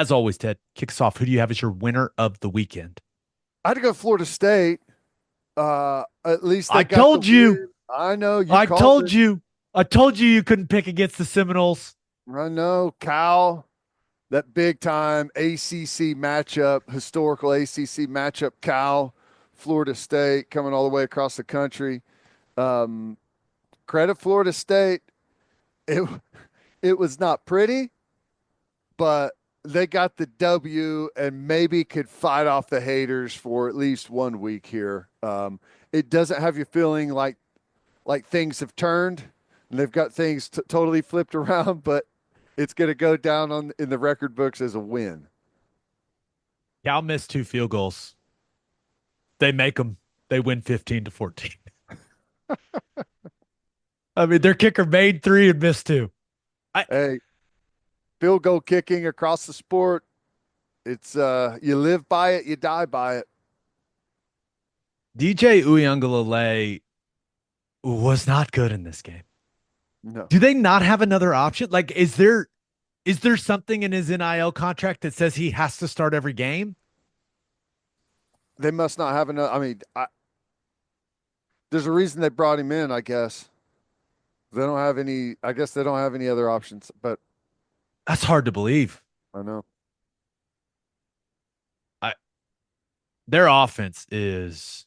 As always, Ted, kick us off. Who do you have as your winner of the weekend? I had to go Florida State. At least I they got the told you. win. I know you I called told it. you. I told you you couldn't pick against the Seminoles. I know Cal, that big time ACC matchup, historical ACC matchup. Cal, Florida State coming all the way across the country. Um, Credit Florida State. It it was not pretty, but they got the W and maybe could fight off the haters for at least 1 week here. It doesn't have you feeling like things have turned and they've got things totally flipped around, but it's going to go down on in the record books as a win. Cal missed 2 field goals. They make them. They win 15-14. I mean, their kicker made three and missed two. I Hey, field goal kicking across the sport, it's you live by it, you die by it. DJ Uyunglele was not good in this game. No, Do they not have another option? Like, is there something in his NIL contract that says he has to start every game? they must not have enough. I mean, there's a reason they brought him in, I guess. They don't have any. I guess they don't have any other options. But That's hard to believe. I know. I Their offense is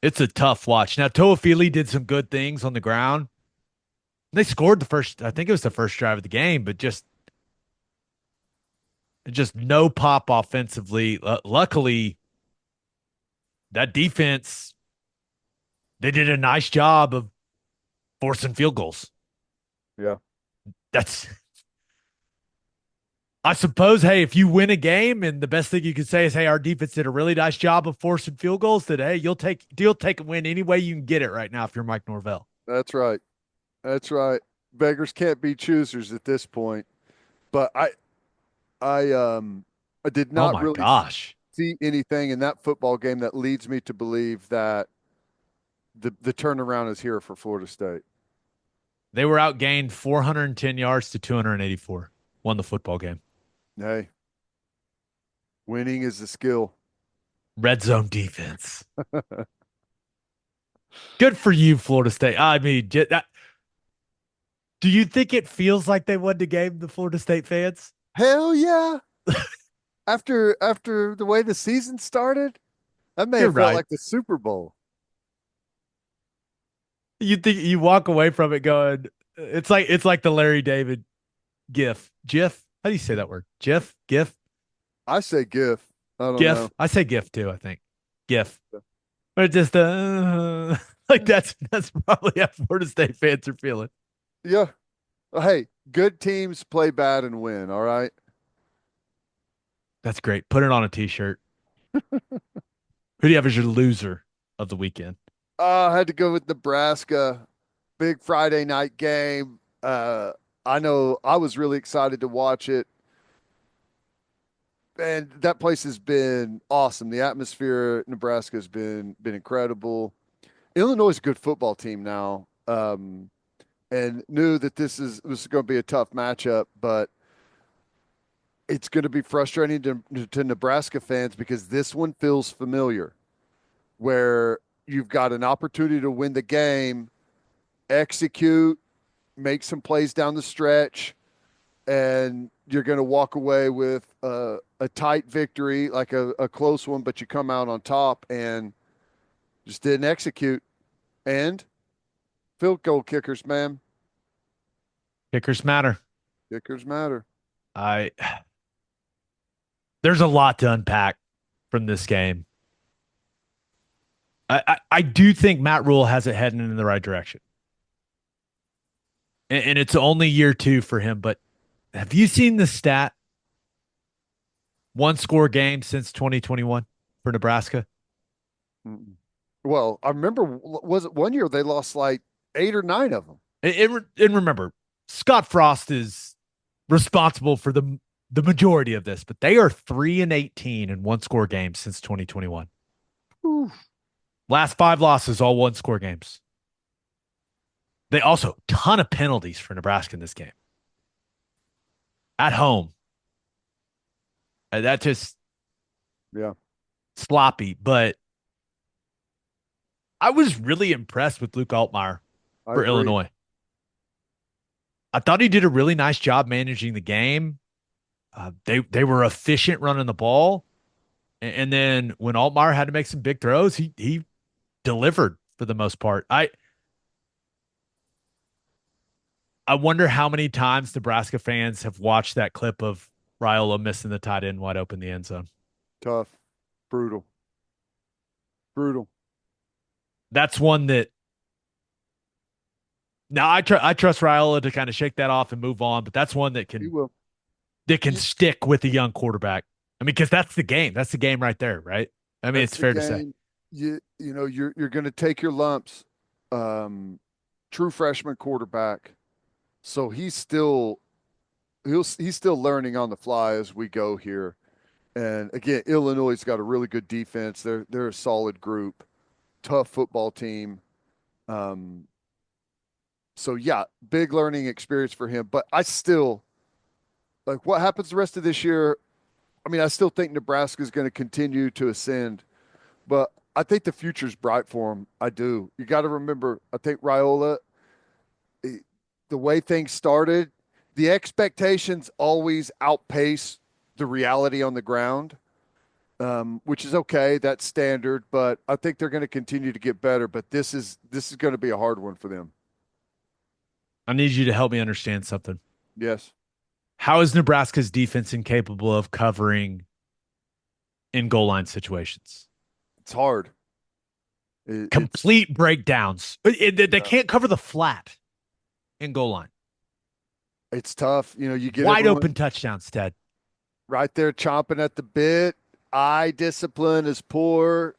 it's a tough watch. Now Toafili did some good things on the ground. They scored the first, I think it was the first drive of the game, but just no pop offensively. Luckily, that defense they did a nice job of forcing field goals. Yeah. That's I suppose, hey, if you win a game and the best thing you can say is, hey, our defense did a really nice job of forcing field goals, that hey, you'll take a win any way you can get it right now if you're Mike Norvell. That's right. That's right. Beggars can't be choosers at this point. But I did Oh not my really gosh. see anything in that football game that leads me to believe that the turnaround is here for Florida State. They were outgained 410 yards to 284. Won the football game. Hey, winning is a skill. Red zone defense. Good for you, Florida State. I mean, do you think it feels like they won the game, the Florida State fans? Hell yeah. After the way the season started, that may You're have felt right. like the Super Bowl. You think you walk away from it going, it's like the Larry David GIF. How do you say that word? GIF, I say GIF. I don't GIF. know. I say GIF too. I think GIF. But it just like that's probably how Florida State fans are feeling. Yeah. Hey, good teams play bad and win. All right. That's great. Put it on a t-shirt. Who do you have as your loser of the weekend? I had to go with Nebraska. Big Friday night game. I know I was really excited to watch it. And that place has been awesome. The atmosphere at Nebraska has been incredible. Illinois is a good football team now. And knew that this is going to be a tough matchup, but it's going to be frustrating to Nebraska fans because this one feels familiar, where you've got an opportunity to win the game, execute, make some plays down the stretch, and you're going to walk away with a tight victory, like a close one, but you come out on top and just didn't execute. And field goal kickers, man, Kickers matter. kickers matter. I There's a lot to unpack from this game. I do think Matt Rule has it heading in the right direction. And it's only year two for him, but have you seen the stat? One score game since 2021 for Nebraska. Well, I remember, was it one year they lost like 8 or 9 of them? And remember, Scott Frost is responsible for the majority of this, but they are 3-18 in one score games since 2021. Oof. Last five losses, all one score games. They also ton of penalties for Nebraska in this game at home. That just Yeah, sloppy. But I was really impressed with Luke Altmaier I for agree. Illinois. I thought he did a really nice job managing the game. They were efficient running the ball, and then when Altmaier had to make some big throws, he delivered for the most part. I wonder how many times Nebraska fans have watched that clip of Raiola missing the tight end wide open in the end zone. Tough, brutal, brutal. That's one that now I trust Raiola to kind of shake that off and move on, but that's one He will. that can You, stick with a young quarterback. I mean, because that's the game. That's the game right there, right? I mean, that's it's the fair to say. game. You know you're going to take your lumps. Um, True freshman quarterback. So he's still learning on the fly as we go here. And again, Illinois has got a really good defense. They're a solid group, tough football team. Um, so yeah, big learning experience for him. But I still like what happens the rest of this year. I mean, I still think Nebraska is going to continue to ascend, but I think the future's bright for him. I do. You got to remember, I think Raiola, eh, the way things started, the expectations always outpace the reality on the ground, which is okay. That's standard, but I think they're going to continue to get better. But this is going to be a hard one for them. I need you to help me understand something. Yes, How is Nebraska's defense incapable of covering in goal line situations? it's hard. It's Complete breakdowns. They yeah, can't cover the flat in goal line. it's tough. You know, you get Wide everyone open touchdowns, Ted. right there chomping at the bit. Eye discipline is poor.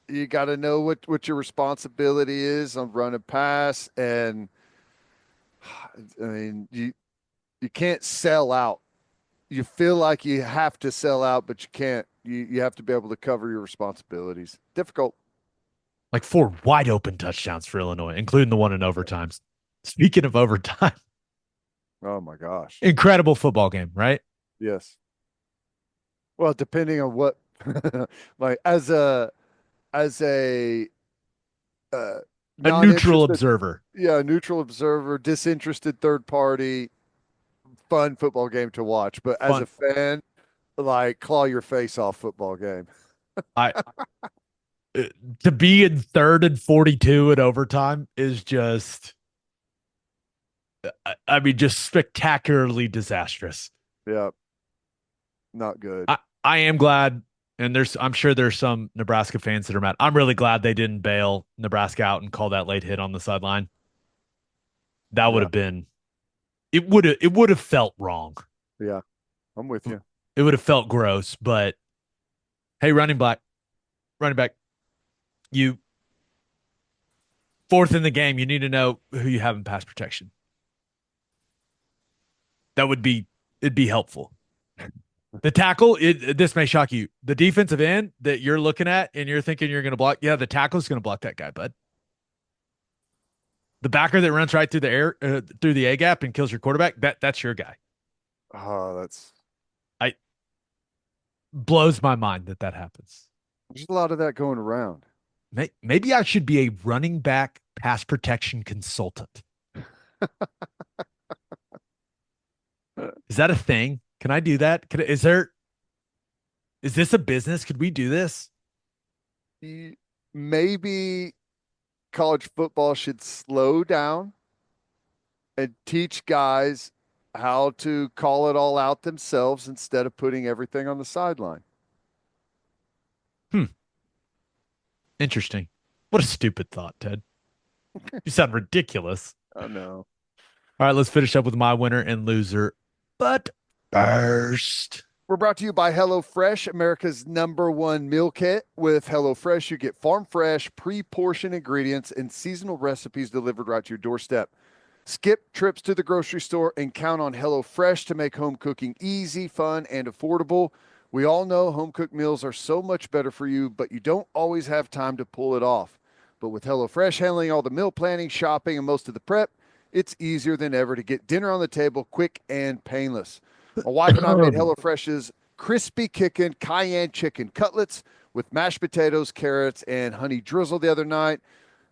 You got to know what your responsibility is on run and pass, and I mean you can't sell out. You feel like you have to sell out, but you can't. You have to be able to cover your responsibilities. Difficult. Like 4 wide open touchdowns for Illinois, including the one in overtime. Speaking of overtime, Oh my gosh. incredible football game, right? Yes. Well, depending on what, like as a uh, A neutral non-interested, observer. yeah, neutral observer, disinterested third party, fun football game to watch. But as a Fun. fan, like claw your face off football game. I uh, to be in third and 42 at overtime is just I mean just spectacularly disastrous. Yeah, not good. I am glad, and I'm sure there's some Nebraska fans that are mad. I'm really glad they didn't bail Nebraska out and call that late hit on the sideline. That would Yeah, have been it would have felt wrong. yeah, I'm with you. It would have felt gross, but hey, running back, you fourth in the game, you need to know who you have in pass protection. That would be it'd be helpful. The tackle, this may shock you. The defensive end that you're looking at and you're thinking you're going to block, yeah, the tackle's going to block that guy, bud. The backer that runs right through the air, through the A gap and kills your quarterback, that's your guy. Oh, that's I blows my mind that happens. there's a lot of that going around. Maybe I should be a running back pass protection consultant. Is that a thing? Can I do that? Is this a business? Could we do this? Maybe college football should slow down and teach guys how to call it all out themselves instead of putting everything on the sideline. Hmm. Interesting. What a stupid thought, Ted. You sound ridiculous. I know. All right, let's finish up with my winner and loser. But first, We're brought to you by HelloFresh, America's #1 meal kit. With HelloFresh, you get farm fresh, pre portioned ingredients and seasonal recipes delivered right to your doorstep. Skip trips to the grocery store and count on HelloFresh to make home cooking easy, fun, and affordable. We all know home cooked meals are so much better for you, but you don't always have time to pull it off. But with HelloFresh handling all the meal planning, shopping, and most of the prep, it's easier than ever to get dinner on the table quick and painless. My wife and I made HelloFresh's crispy kicking cayenne chicken cutlets with mashed potatoes, carrots, and honey drizzle the other night.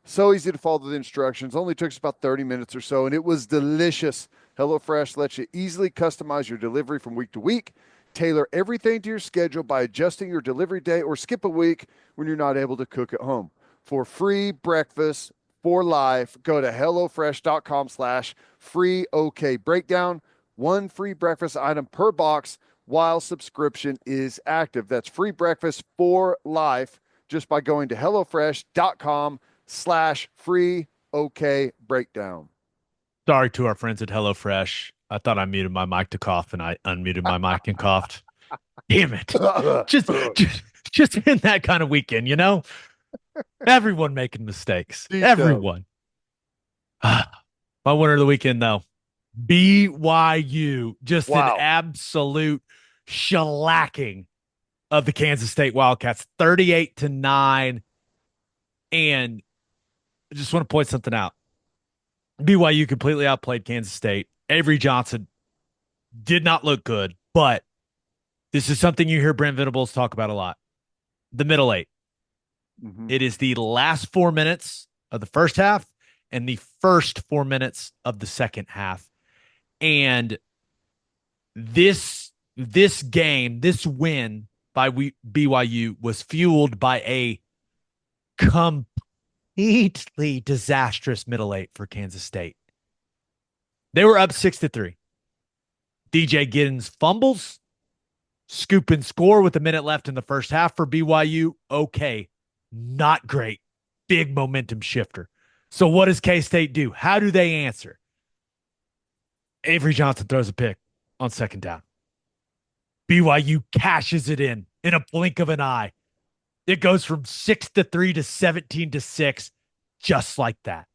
So easy to follow the instructions. Only took us about 30 minutes or so, and it was delicious. HelloFresh lets you easily customize your delivery from week to week. Tailor everything to your schedule by adjusting your delivery day or skip a week when you're not able to cook at home. For free breakfast for life, go to HelloFresh.com/free OK breakdown. One free breakfast item per box while subscription is active. That's free breakfast for life just by going to HelloFresh.com/free OK breakdown. Sorry to our friends at HelloFresh. I thought I muted my mic to cough, and I unmuted my mic and coughed. Damn it! Just, just, just in that kind of weekend, you know. Everyone making mistakes. Dito. Everyone. My winner of the weekend, though, BYU. Just an Wow. absolute shellacking of the Kansas State Wildcats, 38-9. And I just want to point something out. BYU completely outplayed Kansas State. Avery Johnson did not look good, but this is something you hear Brent Venables talk about a lot. The middle eight. Mm-hmm. It is the last 4 minutes of the first half and the first 4 minutes of the second half. And this game, this win by BYU was fueled by a completely disastrous middle eight for Kansas State. They were up 6-3. DJ Giddens fumbles, scoop and score with a minute left in the first half for BYU. Okay, not great. Big momentum shifter. So what does K-State do? How do they answer? Avery Johnson throws a pick on second down. BYU cashes it in a blink of an eye. It goes from 6-3 to 17-6, just like that.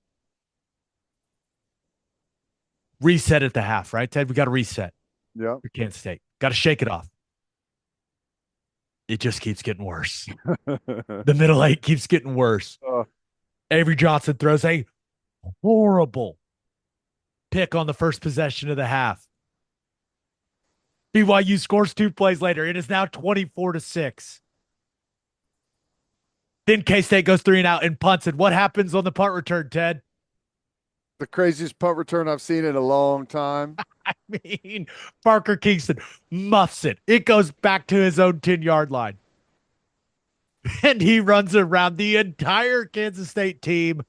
Reset at the half, right, Ted? We got to reset. Yeah. For Kansas State. Got to shake it off. It just keeps getting worse. The middle eight keeps getting worse. Avery Johnson throws a horrible pick on the first possession of the half. BYU scores 2 plays later. It is now 24-6. Then K-State goes 3 and out and punts it. What happens on the punt return, Ted? The craziest punt return I've seen in a long time. I mean, Parker Kingston muffs it. It goes back to his own 10-yard line. And he runs around the entire Kansas State team,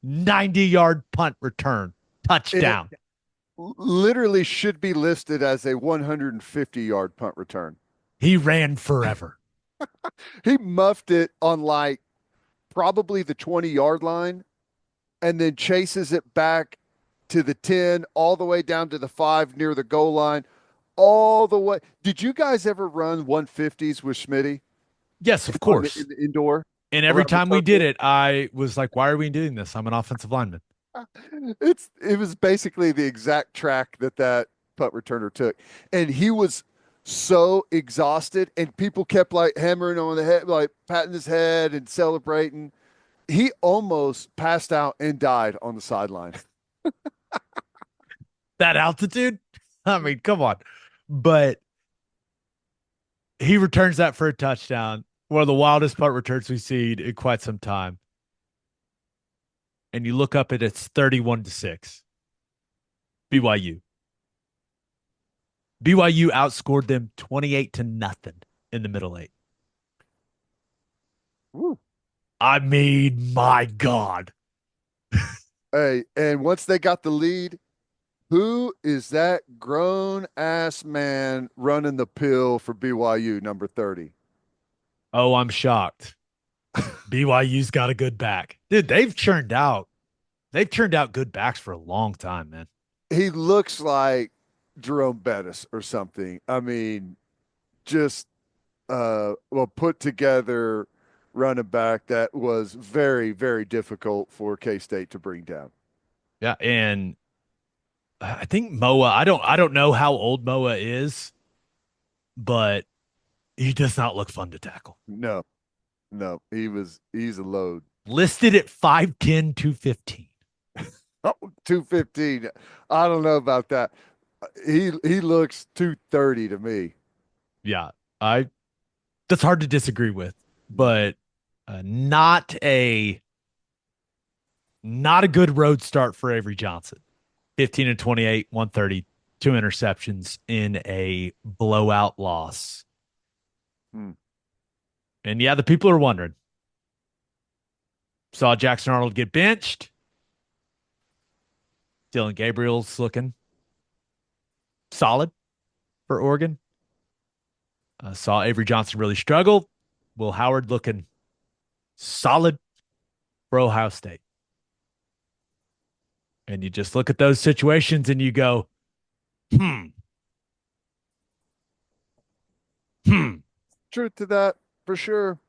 90-yard punt return, touchdown. It literally should be listed as a 150-yard punt return. He ran forever. He muffed it on like probably the 20-yard line and then chases it back to the 10, all the way down to the 5 near the goal line, all the way. Did you guys ever run 150s with Schmitty? Yes, of course. In the indoor? And every time we did it, I was like, why are we doing this? I'm an offensive lineman. It was basically the exact track that punt returner took. And he was so exhausted, and people kept like hammering on the head, like patting his head and celebrating. He almost passed out and died on the sideline. That altitude? I mean, come on. But he returns that for a touchdown. One of the wildest punt returns we've seen in quite some time. And you look up and it's 31-6. BYU. BYU outscored them 28-0 in the middle eight. Woo. I mean, my God. Hey, and once they got the lead, who is that grown ass man running the pill for BYU, number 30? Oh, I'm shocked. BYU's got a good back. Dude, they've churned out good backs for a long time, man. He looks like Jerome Bettis or something. I mean, just put together running back that was very, very difficult for K-State to bring down. Yeah, and I think Moa, I don't know how old Moa is, but he does not look fun to tackle. No, he's a load. Listed at 5'10", 215. Oh, 215. I don't know about that. He looks 230 to me. Yeah. I That's hard to disagree with, but not a good road start for Avery Johnson. 15 and 28, 130, two interceptions in a blowout loss. Hmm. And yeah, the people are wondering. Saw Jackson Arnold get benched. Dylan Gabriel's looking solid for Oregon. Saw Avery Johnson really struggle. Will Howard looking solid for Ohio State. And you just look at those situations and you go, hmm, hmm. Truth to that, for sure.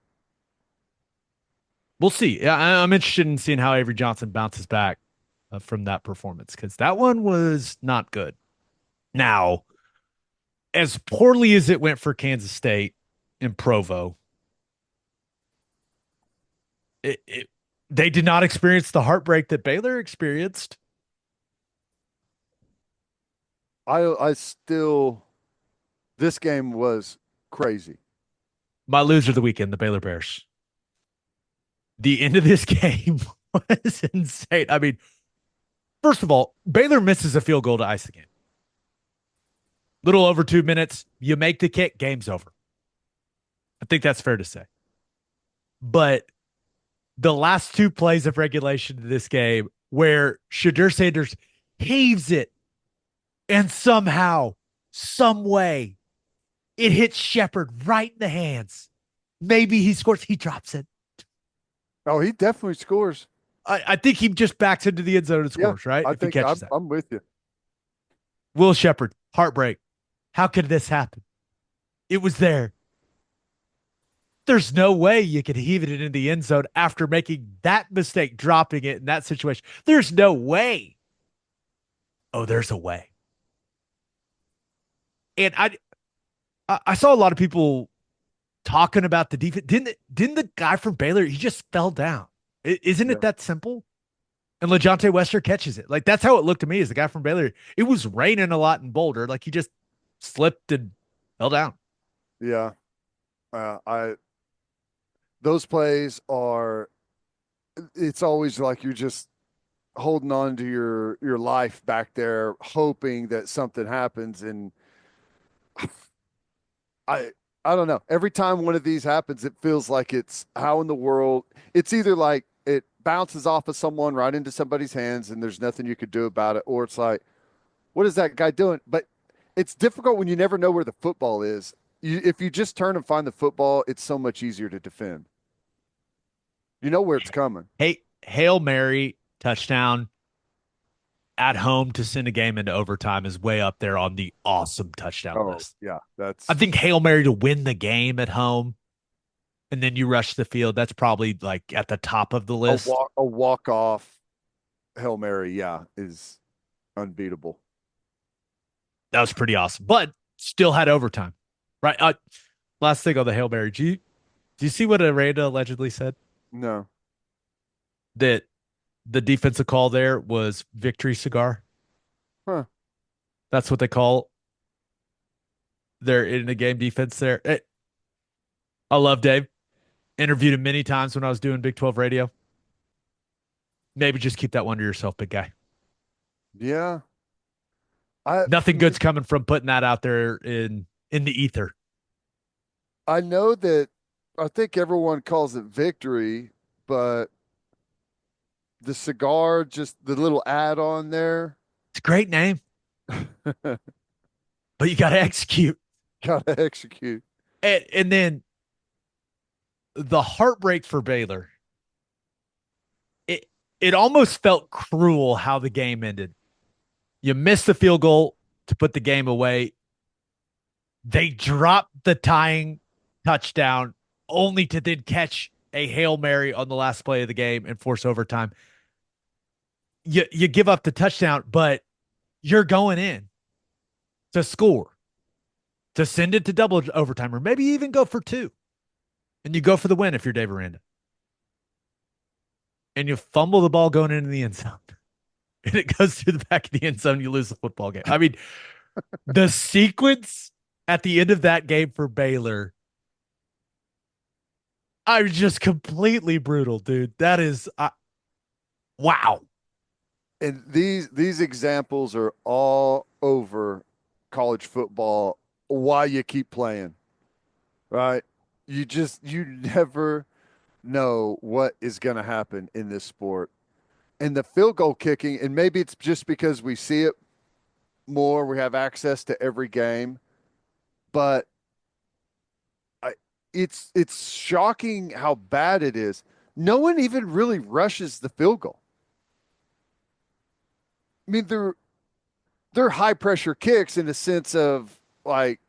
We'll see. Yeah, I'm interested in seeing how Avery Johnson bounces back from that performance because that one was not good. Now, as poorly as it went for Kansas State in Provo, it they did not experience the heartbreak that Baylor experienced. I still, this game was crazy. My loser of the weekend, the Baylor Bears. The end of this game was insane. I mean, first of all, Baylor misses a field goal to ice the game. Little over 2 minutes, you make the kick, game's over. I think that's fair to say. But the last two plays of regulation in this game, where Shadur Sanders heaves it, and somehow, some way, it hits Shepard right in the hands. Maybe he scores. He drops it. Oh, he definitely scores. I think he just backs into the end zone and Yeah, scores, right? I If he think catches that. I'm with you. Will Shepard, heartbreak. How could this happen? It was there. There's no way you could heave it into the end zone after making that mistake, dropping it in that situation. There's no way. Oh, there's a way. And I saw a lot of people talking about the defense. Didn't the guy from Baylor? He just fell down. Isn't Yeah. it that simple? And LeJontay Wester catches it. Like that's how it looked to me as the guy from Baylor. It was raining a lot in Boulder. Like he just slipped and fell down. Yeah. I those plays are, it's always like you're just holding on to your life back there, hoping that something happens. And I I don't know. Every time one of these happens, it feels like it's how in the world. It's either like it bounces off of someone right into somebody's hands, and there's nothing you could do about it, or it's like, what is that guy doing? But it's difficult when you never know where the football is. If you just turn and find the football, it's so much easier to defend. You know where it's coming. Hey, Hail Mary touchdown at home to send a game into overtime is way up there on the awesome touchdown Oh list. yeah, I that's think Hail Mary to win the game at home and then you rush the field. That's probably like at the top of the list. a walk off Hail Mary. Yeah, is unbeatable. That was pretty awesome, but still had overtime, right? Last thing on the Hail Mary. Do you see what Aranda allegedly said? No, That the defensive call there was victory cigar. huh? That's what they call their in the game defense there. I love Dave. Interviewed him many times when I was doing Big 12 radio. Maybe just keep that one to yourself, big guy. Yeah, I Nothing good's coming from putting that out there in the ether. I know that I think everyone calls it victory, but the cigar, just the little add on there, It's a great name, but you got to execute. gotta execute. And then the heartbreak for Baylor. It it almost felt cruel how the game ended. You missed the field goal to put the game away. They dropped the tying touchdown only to then catch a Hail Mary on the last play of the game and force overtime. You give up the touchdown, but you're going in to score, to send it to double overtime, or maybe even go for two. And you go for the win if you're Dave Aranda. And you fumble the ball going into the end zone. And it goes through the back of the end zone, you lose the football game. I mean, the sequence at the end of that game for Baylor, I was just completely brutal, dude. That is wow. And these examples are all over college football. Why you keep playing, right? You never know what is going to happen in this sport. And the field goal kicking, and maybe it's just because we see it more, we have access to every game, but I, it's shocking how bad it is. No one even really rushes the field goal. I mean, they're high pressure kicks in the sense of like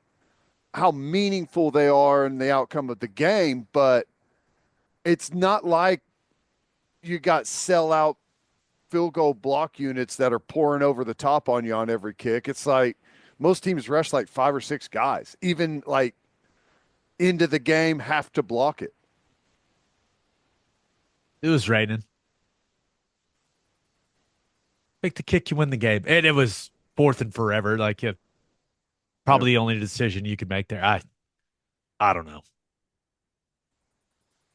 how meaningful they are in the outcome of the game, but it's not like you got sellout field goal block units that are pouring over the top on you on every kick. It's like most teams rush like 5 or 6 guys, even like into the game, have to block it. It was raining. Make the kick, you win the game. And it was fourth and forever. Like Yeah. probably the only decision you could make there. I don't know.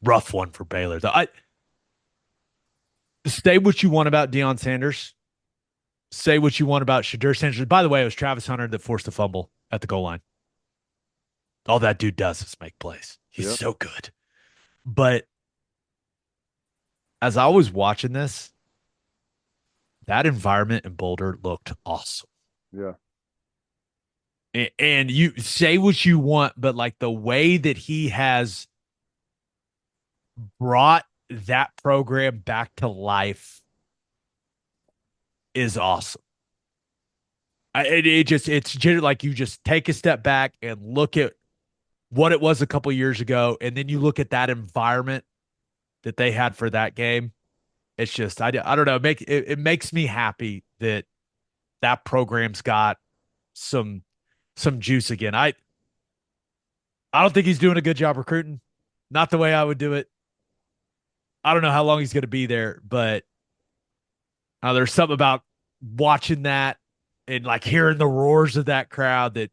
Rough one for Baylor. Though. I say what you want about Deion Sanders. Say what you want about Shadur Sanders. By the way, it was Travis Hunter that forced the fumble at the goal line. All that dude does is make plays. He's Yeah. so good. But as I was watching this, that environment in Boulder looked awesome. Yeah. And you say what you want, but like the way that he has brought that program back to life is awesome. It's just like you just take a step back and look at what it was a couple years ago, and then you look at that environment that they had for that game. It's just I don't know. It makes me happy that that program's got some some juice again. I don't think he's doing a good job recruiting. Not the way I would do it. I don't know how long he's going to be there, but there's something about watching that and like hearing the roars of that crowd that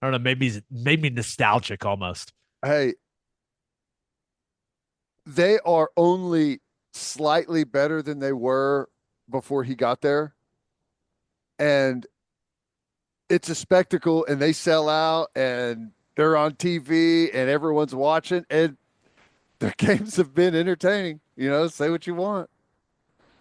I don't know, maybe made me nostalgic almost. Hey, they are only slightly better than they were before he got there. And it's a spectacle and they sell out and they're on TV and everyone's watching and their games have been entertaining. Say what you want.